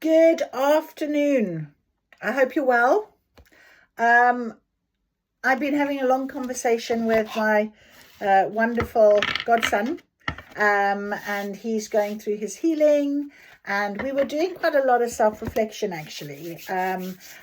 Good afternoon. I hope you're well. I've been having a long conversation with my wonderful godson, and he's going through his healing. And we were doing quite a lot of self-reflection, actually,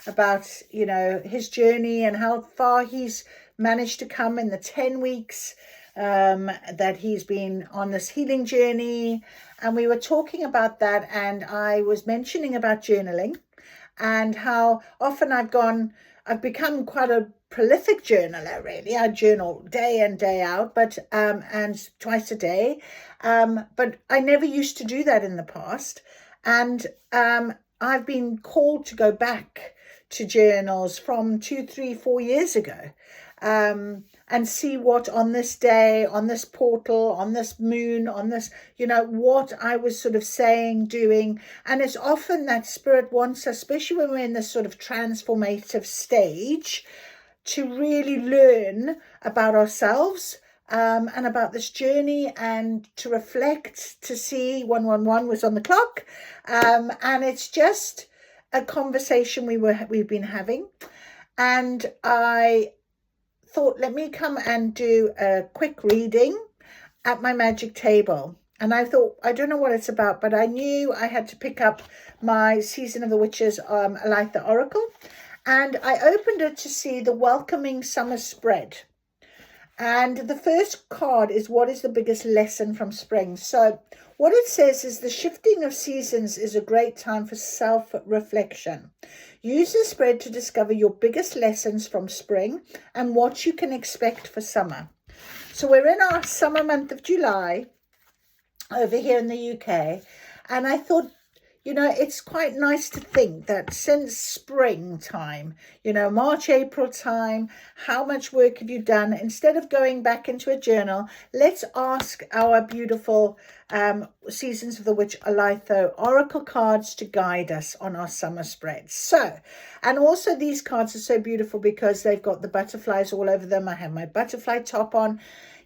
about, his journey and how far he's managed to come in the 10 weeks that he's been on this healing journey. And we were talking about that, and I was mentioning about journaling and how often I've become quite a prolific journaler, really. I journal day in, day out, but and twice a day. But I never used to do that in the past. And I've been called to go back to journals from 2, 3, 4 years ago. And see what on this day, on this portal, on this moon, on this, what I was sort of saying, doing. And it's often that spirit wants us, especially when we're in this sort of transformative stage, to really learn about ourselves and about this journey, and to reflect, to see 111 was on the clock. And it's just a conversation we've been having. And I thought, let me come and do a quick reading at my magic table. And I thought, I don't know what it's about, but I knew I had to pick up my Season of the Witches Alytha Oracle. And I opened it to see the Welcoming Summer Spread. And the first card is, what is the biggest lesson from spring? So what it says is, the shifting of seasons is a great time for self-reflection. Use the spread to discover your biggest lessons from spring and what you can expect for summer. So we're in our summer month of July over here in the UK. And I thought, it's quite nice to think that since springtime, March, April time, how much work have you done? Instead of going back into a journal, let's ask our beautiful Seasons of the Witch Alytha Oracle cards to guide us on our summer spread. So, and also these cards are so beautiful because they've got the butterflies all over them. I have my butterfly top on.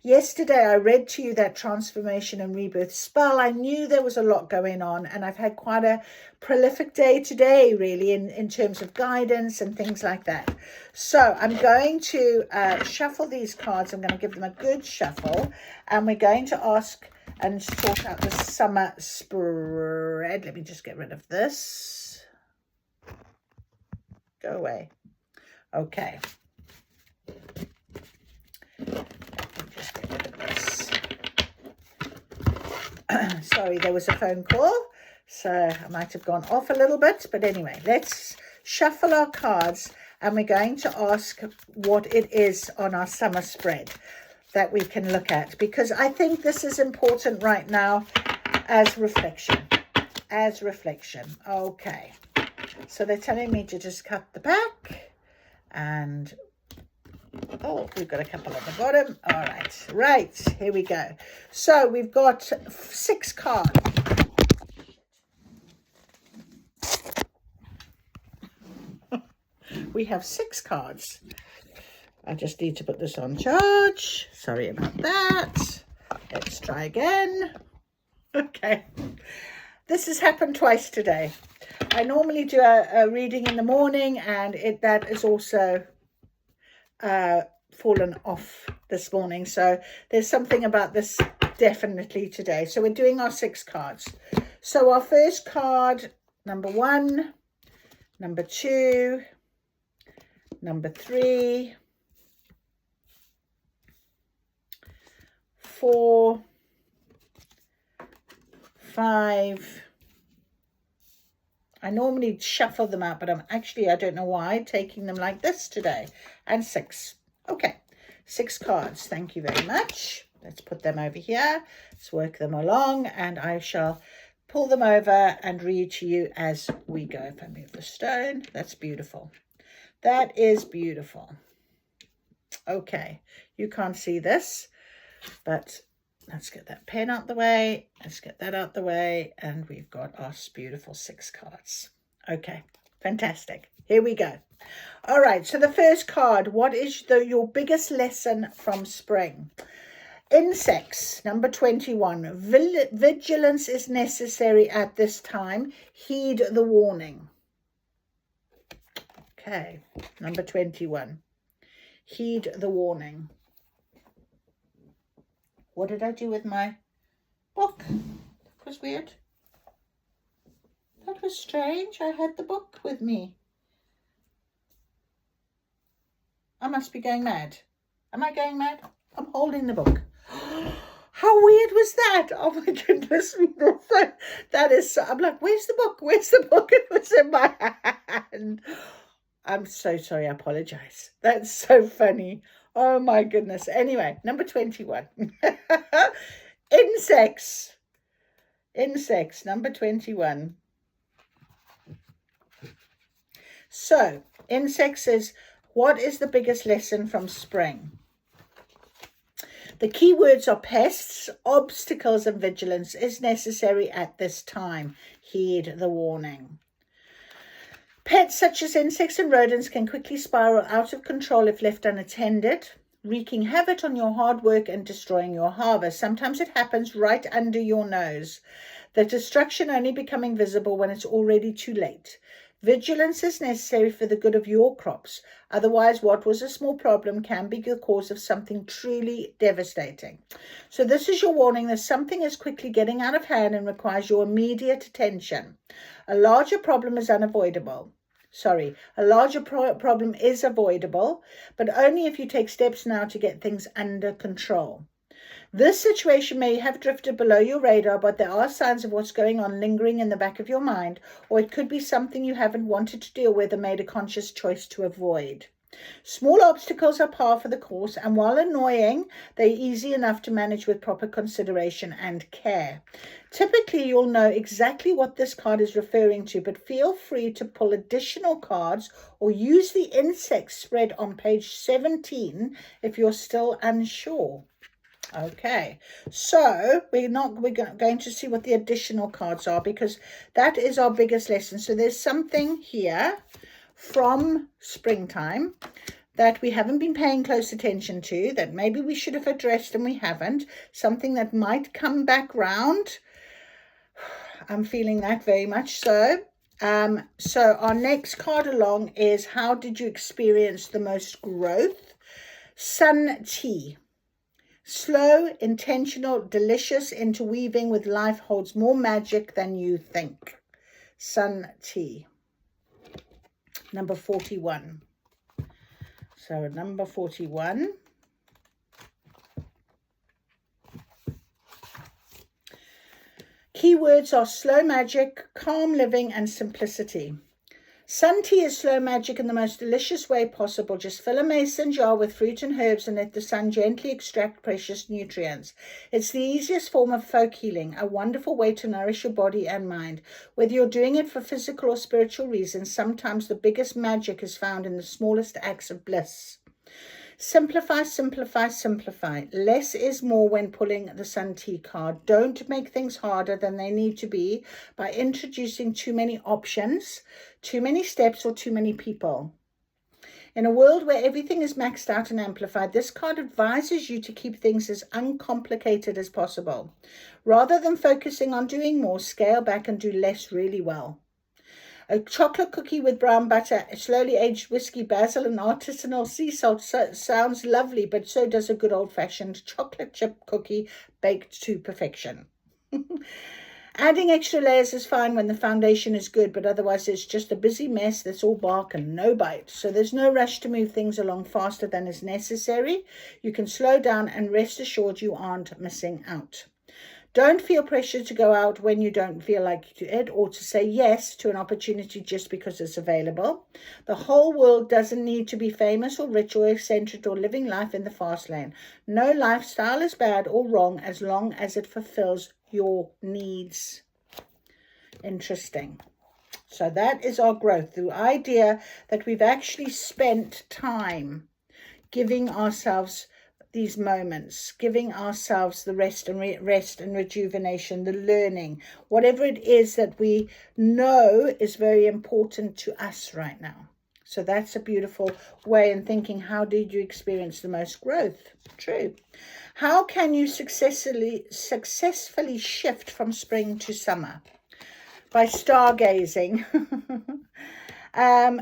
Yesterday, I read to you that transformation and rebirth spell. I knew there was a lot going on, and I've had quite a prolific day today, really, in terms of guidance and things like that. So I'm going to shuffle these cards. I'm going to give them a good shuffle, and we're going to ask and sort out the summer spread. Let me just get rid of this. Go away. Okay. Sorry, there was a phone call, so I might have gone off a little bit. But anyway, let's shuffle our cards, and we're going to ask what it is on our summer spread that we can look at, because I think this is important right now as reflection. Okay, so they're telling me to just cut the back, and oh, we've got a couple at the bottom. All right, here we go. So we've got 6 cards. We have 6 cards. I just need to put this on charge. Sorry about that. Let's try again. Okay. This has happened twice today. I normally do a reading in the morning, and that is also fallen off this morning. So there's something about this definitely today. So we're doing our 6 cards. So our first card, number 1, number 2, number 3, 4, 5. I normally shuffle them out, but I don't know why, taking them like this today. And 6. Okay, 6 cards. Thank you very much. Let's put them over here. Let's work them along, and I shall pull them over and read to you as we go. If I move the stone, that's beautiful. That is beautiful. Okay, you can't see this, but let's get that pen out the way. Let's get that out the way. And we've got our beautiful 6 cards. Okay, fantastic. Here we go. All right, so the first card, what is your biggest lesson from spring? Insects, number 21. Vigilance is necessary at this time. Heed the warning. Okay, number 21. Heed the warning. What did I do with my book? That was weird. That was strange. I had the book with me. I must be going mad. Am I going mad? I'm holding the book. How weird was that? Oh my goodness me. That is so, I'm like, where's the book? Where's the book? It was in my hand. I'm so sorry. I apologize. That's so funny. Oh my goodness. Anyway, number 21. Insects. Insects, number 21. So, insects is, what is the biggest lesson from spring? The key words are pests, obstacles, and vigilance is necessary at this time. Heed the warning. Pets such as insects and rodents can quickly spiral out of control if left unattended, wreaking havoc on your hard work and destroying your harvest. Sometimes it happens right under your nose, the destruction only becoming visible when it's already too late. Vigilance is necessary for the good of your crops. Otherwise, what was a small problem can be the cause of something truly devastating. So this is your warning that something is quickly getting out of hand and requires your immediate attention. A larger problem is unavoidable. A larger problem is avoidable, but only if you take steps now to get things under control. This situation may have drifted below your radar, but there are signs of what's going on lingering in the back of your mind, or it could be something you haven't wanted to deal with and made a conscious choice to avoid. Small obstacles are par for the course, and while annoying, they're easy enough to manage with proper consideration and care. Typically, you'll know exactly what this card is referring to, but feel free to pull additional cards or use the insect spread on page 17 if you're still unsure. Okay, so we're going to see what the additional cards are, because that is our biggest lesson. So there's something here from springtime that we haven't been paying close attention to, that maybe we should have addressed and we haven't. Something that might come back round. I'm feeling that very much so. So our next card along is, how did you experience the most growth? Sun tea. Slow, intentional, delicious interweaving with life holds more magic than you think. Sun tea. Number 41. So number 41. Keywords are slow magic, calm living, and simplicity. Sun tea is slow magic in the most delicious way possible. Just fill a mason jar with fruit and herbs and let the sun gently extract precious nutrients. It's the easiest form of folk healing, a wonderful way to nourish your body and mind. Whether you're doing it for physical or spiritual reasons, sometimes the biggest magic is found in the smallest acts of bliss. Simplify, simplify, simplify. Less is more when pulling the Sun tea card. Don't make things harder than they need to be by introducing too many options, too many steps, or too many people. In a world where everything is maxed out and amplified, this card advises you to keep things as uncomplicated as possible. Rather than focusing on doing more, scale back and do less really well. A chocolate cookie with brown butter, slowly aged whiskey, basil, and artisanal sea salt sounds lovely, but so does a good old-fashioned chocolate chip cookie baked to perfection. Adding extra layers is fine when the foundation is good, but otherwise it's just a busy mess that's all bark and no bite. So there's no rush to move things along faster than is necessary. You can slow down and rest assured you aren't missing out. Don't feel pressure to go out when you don't feel like it, or to say yes to an opportunity just because it's available. The whole world doesn't need to be famous or rich or eccentric or living life in the fast lane. No lifestyle is bad or wrong as long as it fulfills your needs. Interesting. So that is our growth. The idea that we've actually spent time giving ourselves these moments, giving ourselves the rest and rejuvenation, the learning, whatever it is that we know is very important to us right now. So that's a beautiful way in thinking, how did you experience the most growth? True. How can you successfully shift from spring to summer? By stargazing.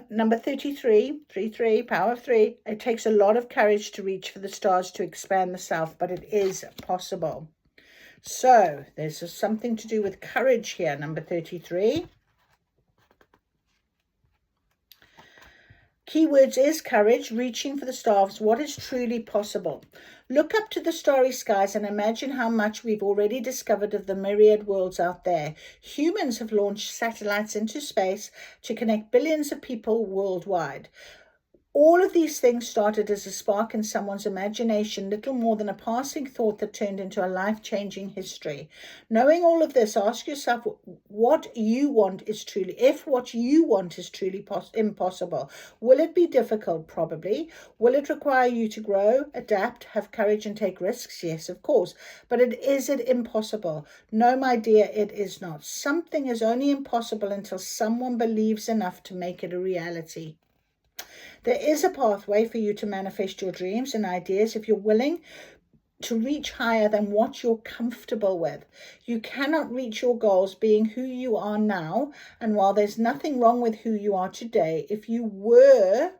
Number 33, power of 3. It takes a lot of courage to reach for the stars to expand the self, but it is possible. So there's something to do with courage here, number 33. Keywords is courage, reaching for the stars, what is truly possible. Look up to the starry skies and imagine how much we've already discovered of the myriad worlds out there. Humans have launched satellites into space to connect billions of people worldwide. All of these things started as a spark in someone's imagination, little more than a passing thought that turned into a life-changing history. Knowing all of this, ask yourself what you want is truly, if what you want is truly impossible. Will it be difficult? Probably. Will it require you to grow, adapt, have courage and take risks? Yes, of course. But is it impossible? No, my dear, it is not. Something is only impossible until someone believes enough to make it a reality. There is a pathway for you to manifest your dreams and ideas if you're willing to reach higher than what you're comfortable with. You cannot reach your goals being who you are now, and while there's nothing wrong with who you are today, if you were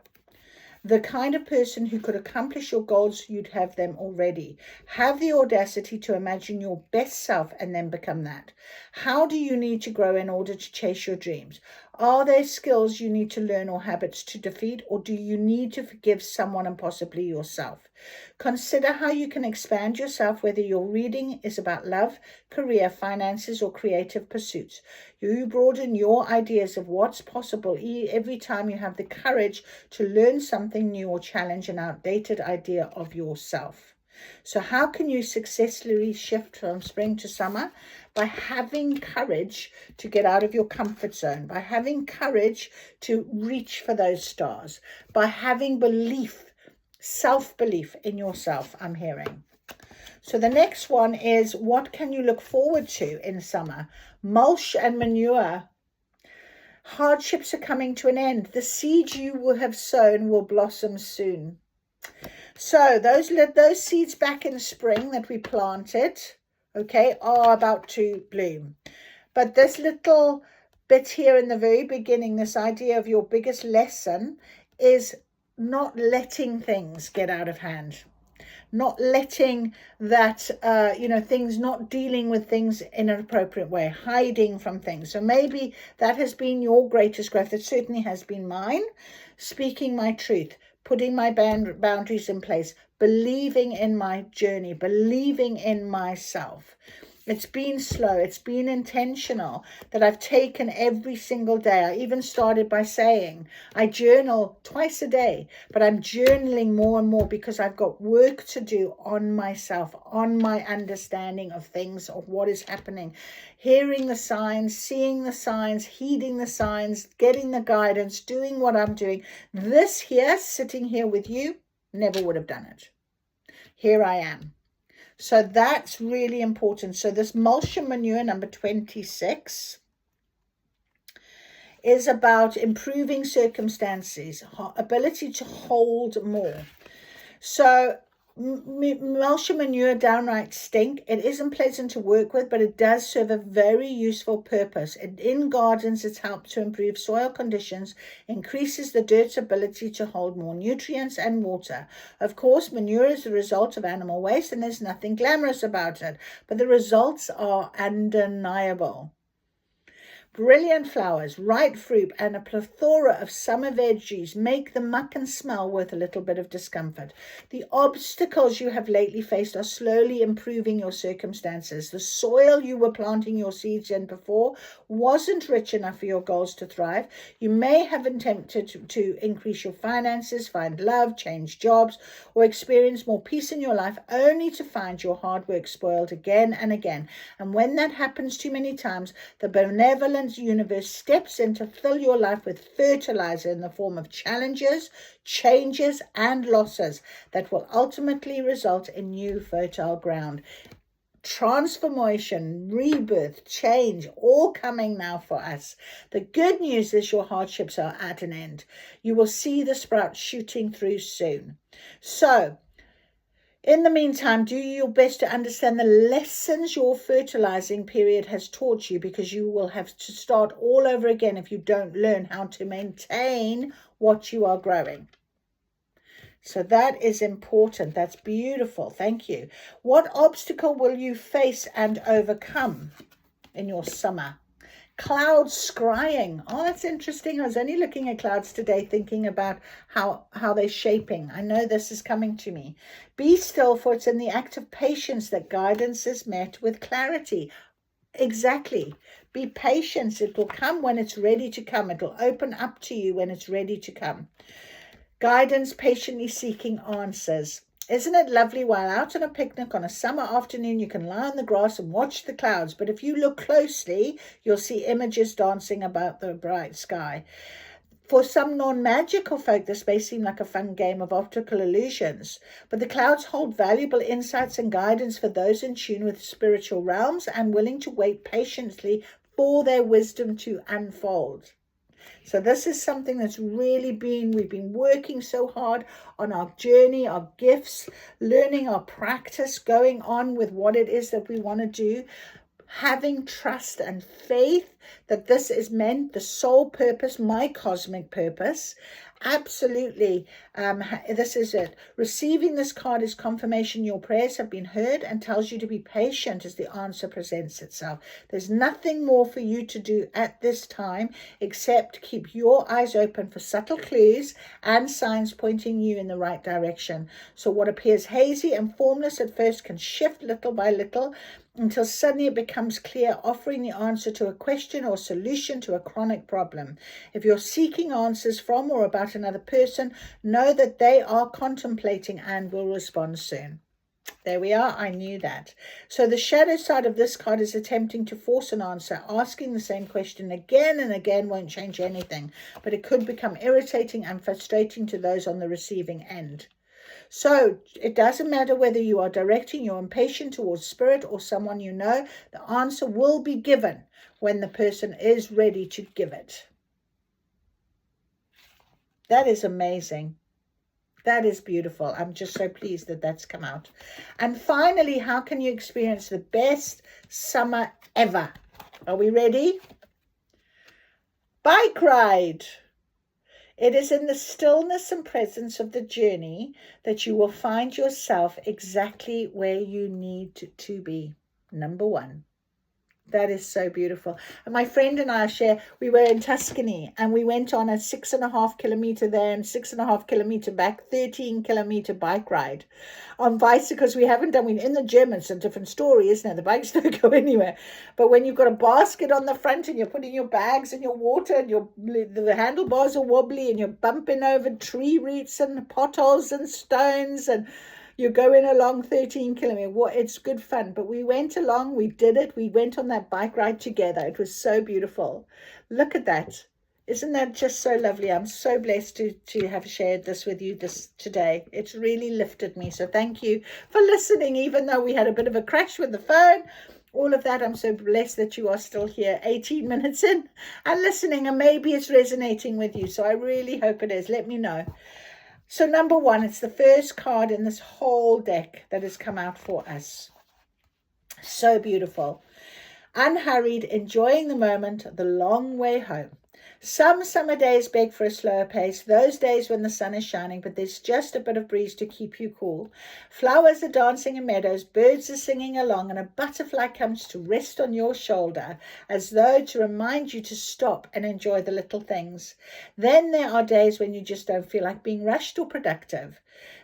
the kind of person who could accomplish your goals, you'd have them already. Have the audacity to imagine your best self and then become that. How do you need to grow in order to chase your dreams? Are there skills you need to learn or habits to defeat, or do you need to forgive someone and possibly yourself? Consider how you can expand yourself, whether your reading is about love, career, finances, or creative pursuits. You broaden your ideas of what's possible every time you have the courage to learn something new or challenge an outdated idea of yourself. So how can you successfully shift from spring to summer? By having courage to get out of your comfort zone, by having courage to reach for those stars, by having belief, self-belief in yourself, I'm hearing. So the next one is, what can you look forward to in summer? Mulch and manure. Hardships are coming to an end. The seeds you will have sown will blossom soon. So those seeds back in spring that we planted, okay, are about to bloom. But this little bit here in the very beginning, this idea of your biggest lesson is not letting things get out of hand. Not letting that, things, not dealing with things in an appropriate way, hiding from things. So maybe that has been your greatest growth. It certainly has been mine. Speaking my truth, putting my boundaries in place, believing in my journey, believing in myself. It's been slow. It's been intentional that I've taken every single day. I even started by saying I journal twice a day, but I'm journaling more and more because I've got work to do on myself, on my understanding of things, of what is happening, hearing the signs, seeing the signs, heeding the signs, getting the guidance, doing what I'm doing. This here, sitting here with you, never would have done it. Here I am. So that's really important. So this mulch and manure, number 26, is about improving circumstances, ability to hold more. So mulch and manure downright stink. It isn't pleasant to work with, but it does serve a very useful purpose. In gardens, it's helped to improve soil conditions, increases the dirt's ability to hold more nutrients and water. Of course, manure is the result of animal waste, and there's nothing glamorous about it, but the results are undeniable. Brilliant flowers, ripe fruit, and a plethora of summer veggies make the muck and smell worth a little bit of discomfort. The obstacles you have lately faced are slowly improving your circumstances. The soil you were planting your seeds in before wasn't rich enough for your goals to thrive. You may have attempted to increase your finances, find love, change jobs, or experience more peace in your life, only to find your hard work spoiled again and again. And when that happens too many times, the benevolent universe steps in to fill your life with fertilizer in the form of challenges, changes, and losses that will ultimately result in new fertile ground. transformation, rebirth, change, all coming now for us. The good news is your hardships are at an end. You will see the sprout shooting through soon. So, in the meantime, do your best to understand the lessons your fertilizing period has taught you, because you will have to start all over again if you don't learn how to maintain what you are growing. So that is important. That's beautiful. Thank you. What obstacle will you face and overcome in your summer? Clouds scrying. Oh, that's interesting. I was only looking at clouds today, thinking about how they're shaping. I know this is coming to me. Be still, for it's in the act of patience that guidance is met with clarity. Exactly. Be patient. It will come when it's ready to come. It will open up to you when it's ready to come. Guidance, patiently seeking answers. Isn't it lovely while out on a picnic on a summer afternoon, you can lie on the grass and watch the clouds, but if you look closely, you'll see images dancing about the bright sky. For some non-magical folk, this may seem like a fun game of optical illusions, but the clouds hold valuable insights and guidance for those in tune with spiritual realms and willing to wait patiently for their wisdom to unfold. So this is something that's really we've been working so hard on our journey, our gifts, learning our practice, going on with what it is that we want to do, having trust and faith that this is meant, the soul purpose, my cosmic purpose. Absolutely. This is it. Receiving this card is confirmation your prayers have been heard and tells you to be patient as the answer presents itself. There's nothing more for you to do at this time except keep your eyes open for subtle clues and signs pointing you in the right direction. So what appears hazy and formless at first can shift little by little until suddenly it becomes clear, offering the answer to a question or solution to a chronic problem. If you're seeking answers from or about another person, know that they are contemplating and will respond soon. There we are. I knew that. So the shadow side of this card is attempting to force an answer. Asking the same question again and again won't change anything, but it could become irritating and frustrating to those on the receiving end. So it doesn't matter whether you are directing your impatience towards spirit or someone you know, the answer will be given when the person is ready to give it. That is amazing. That is beautiful. I'm just so pleased that that's come out. And finally, how can you experience the best summer ever? Are we ready? Bike ride. It is in the stillness and presence of the journey that you will find yourself exactly where you need to be. Number one. That is so beautiful. And my friend and I we were in Tuscany and we went on a 6.5 kilometer there and 6.5 kilometer back, 13 kilometer bike ride on bicycles. We haven't done, we're in the gym. It's a different story, isn't it? The bikes don't go anywhere. But when you've got a basket on the front and you're putting your bags and your water and the handlebars are wobbly and you're bumping over tree roots and potholes and stones and you're going along 13 kilometers. It's good fun. But we went along, we did it. We went on that bike ride together. It was so beautiful. Look at that. Isn't that just so lovely? I'm so blessed to have shared this with you today. It's really lifted me. So thank you for listening, even though we had a bit of a crash with the phone. All of that, I'm so blessed that you are still here 18 minutes in and listening. And maybe it's resonating with you. So I really hope it is. Let me know. So number one, it's the first card in this whole deck that has come out for us. So beautiful. Unhurried, enjoying the moment, the long way home. Some summer days beg for a slower pace, those days when the sun is shining, but there's just a bit of breeze to keep you cool. Flowers are dancing in meadows, birds are singing along, and a butterfly comes to rest on your shoulder, as though to remind you to stop and enjoy the little things. Then there are days when you just don't feel like being rushed or productive.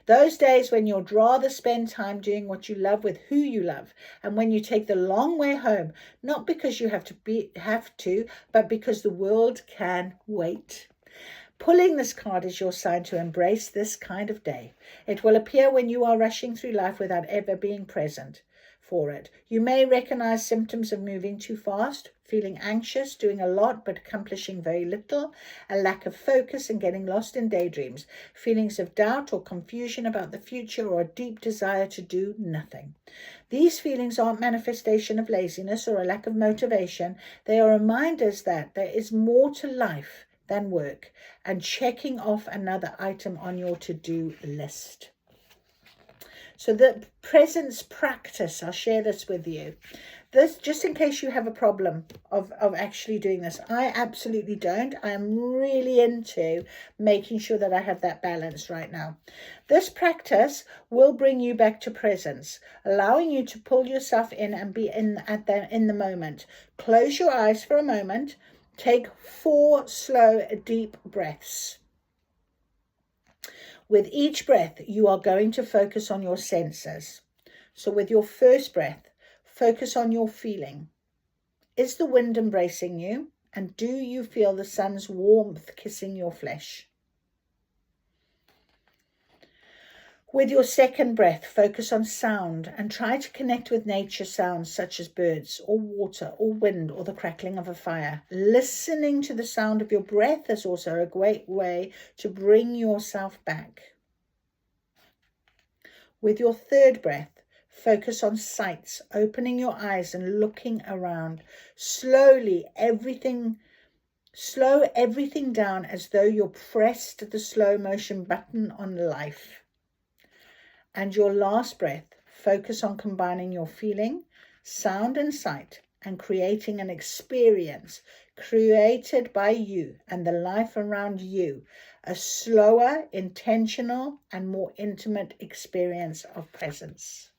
Those days when you'd rather spend time doing what you love with who you love, and when you take the long way home, not because you have to, but because the world can wait. Pulling this card is your sign to embrace this kind of day. It will appear when you are rushing through life without ever being present. for it. You may recognize symptoms of moving too fast, feeling anxious, doing a lot but accomplishing very little, a lack of focus and getting lost in daydreams, feelings of doubt or confusion about the future, or a deep desire to do nothing. These feelings aren't manifestation of laziness or a lack of motivation. They are reminders that there is more to life than work and checking off another item on your to-do list. So the presence practice, I'll share this with you. This, just in case you have a problem of actually doing this. I absolutely don't. I am really into making sure that I have that balance right now. This practice will bring you back to presence, allowing you to pull yourself in and be in the moment. Close your eyes for a moment. Take 4 slow, deep breaths. With each breath, you are going to focus on your senses. So with your first breath, focus on your feeling. Is the wind embracing you? And do you feel the sun's warmth kissing your flesh? With your second breath, focus on sound and try to connect with nature sounds such as birds or water or wind or the crackling of a fire. Listening to the sound of your breath is also a great way to bring yourself back. With your third breath, focus on sights, opening your eyes and looking around. Slow everything down as though you're pressed the slow motion button on life. And your last breath, focus on combining your feeling, sound and sight and creating an experience created by you and the life around you, a slower, intentional and more intimate experience of presence.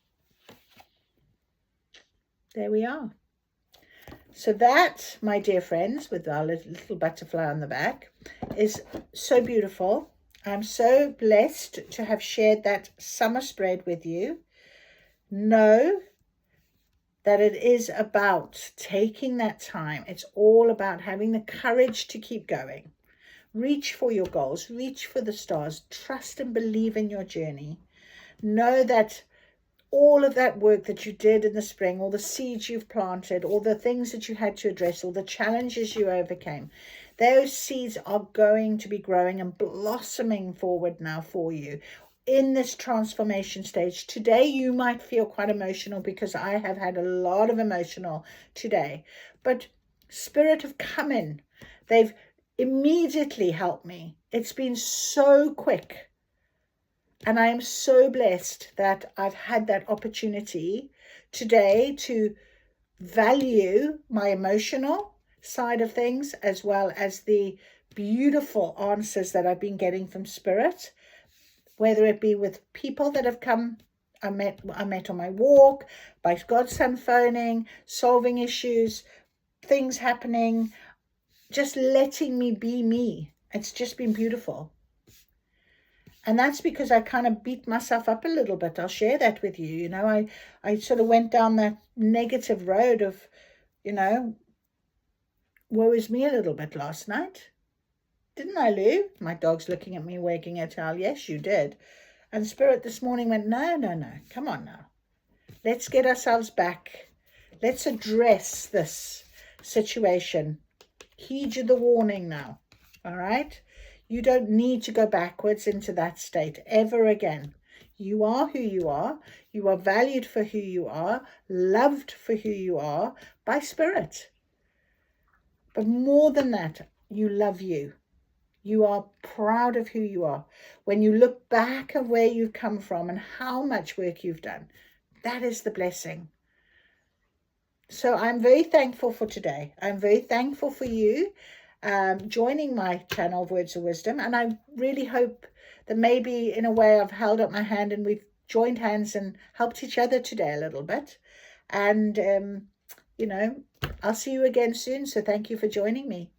There we are. So that, my dear friends, with our little butterfly on the back, is so beautiful. I'm so blessed to have shared that summer spread with you. Know that it is about taking that time. It's all about having the courage to keep going. Reach for your goals. Reach for the stars. Trust and believe in your journey. Know that all of that work that you did in the spring, all the seeds you've planted, all the things that you had to address, all the challenges you overcame, those seeds are going to be growing and blossoming forward now for you in this transformation stage. Today, you might feel quite emotional because I have had a lot of emotional today, but Spirit have come in. They've immediately helped me. It's been so quick. And I am so blessed that I've had that opportunity today to value my emotional side of things, as well as the beautiful answers that I've been getting from Spirit, whether it be with people that have come, I met on my walk, by Godson phoning, solving issues, things happening, just letting me be me. It's just been beautiful. And that's because I kind of beat myself up a little bit. I'll share that with you. You know, I sort of went down that negative road of, you know, woe is me a little bit last night. Didn't I, Lou? My dog's looking at me, wagging her tail. Yes, you did. And Spirit this morning went, no. Come on now. Let's get ourselves back. Let's address this situation. Heed you the warning now. All right? You don't need to go backwards into that state ever again. You are who you are. You are valued for who you are, loved for who you are by Spirit. But more than that, you love you. You are proud of who you are. When you look back at where you've come from and how much work you've done, that is the blessing. So I'm very thankful for today. I'm very thankful for you joining my channel of Words of Wisdom, and I really hope that maybe in a way I've held up my hand and we've joined hands and helped each other today a little bit. And you know, I'll see you again soon, so thank you for joining me.